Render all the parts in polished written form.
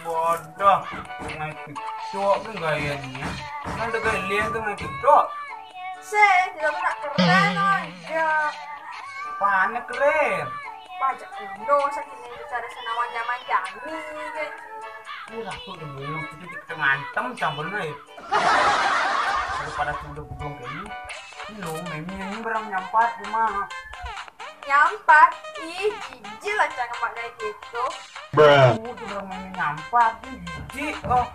Bodoh, main TikTok tuh gayanya. Kan udah kalian tuh main TikTok. Tidak pernah keren aja. Apaan keren? Pajak Indo saking bicara senawan zaman jani. Murah tuh udah belum titik kita ngantem campurnya ya. Daripada sudah belum kayak ini. Ini loh, ini barang nyampat cuma. Nyampat, ih jijik lah cara mak kayak gitu. Tuh barang mainnya nyampat, ini jijik. Oh,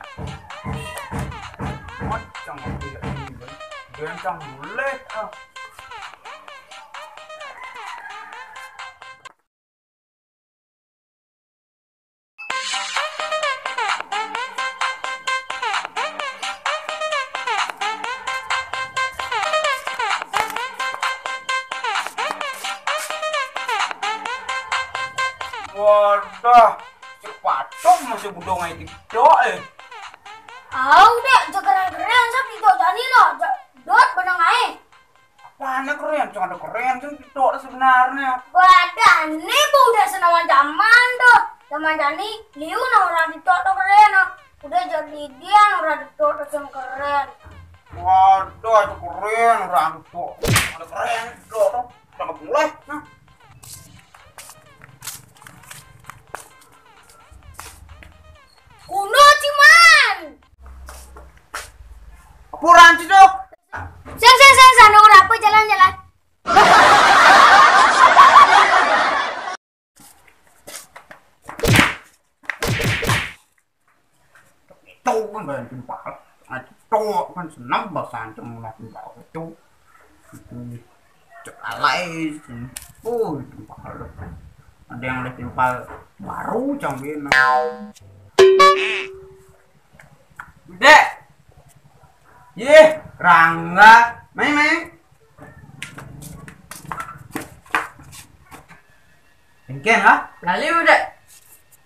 macam apa ya ini bang? Bencang boleh. Wadah, cepatok masih budong aja TikTok Udah, keren-keren sak TikTok jani loh. Dot benang ae. Apaan keren? Jangan ada keren kan TikTok sebenarnya. Wadah, ini bu udah senawan zaman tuh. Zaman jani, liu nah orang TikTok tuh keren. Udah jadi dia orang TikTok tuh keren. Waduh, itu keren orang TikTok. Ada keren TikTok tuh. Udah mulai. Nah. Kuno ciman. Apuran sih dok. Sen, orang apa jalan-jalan. Itu kan bahan jempal. Itu kan senang bahasa cemula jempal itu. Cek alay. Jempal. Ada yang udah jempal baru cambin. Dek. Ye, Rangga, main. Engken ha? Lali udah.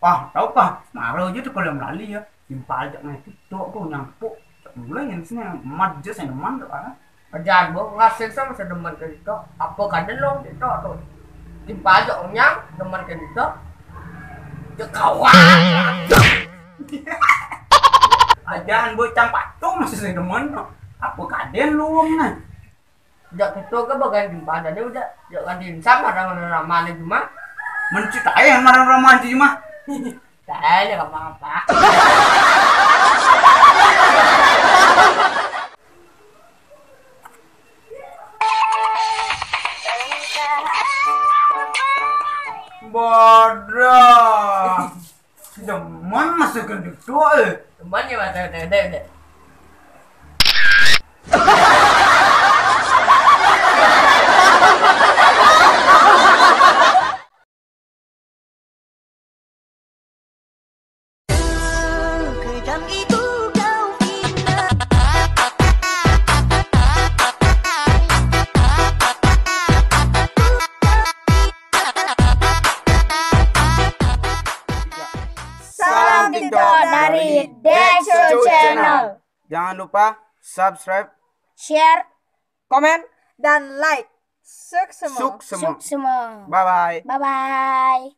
Wah, tahu kah? Marah aja tuh kalau lali ya. Jumpa aja naik TikTok tuh nyampuk. Mulai yang sini emat aja saya deman tuh ah. Jangan bohong ngasih sama sedeman ke itu. Apa kadang lo itu tuh? Timpa aja omnya deman ke itu. Kawan. Ajaan bocang patung masih saya deman tuh. Apa kaden lu nah? Jak itu ke bagian timpa aja deh udah. Jangan dimsam ada ramane cuma. Mencitai yang marah romantis mah. Tak ada apa-apa. Bodoh. Deman masukin TikTok Teman ya udah. Salam TikTok dari Desho Channel. Jangan lupa subscribe, Share Komen. dan like. Suk semua. suk semua. Suk semua. Bye bye. Bye bye.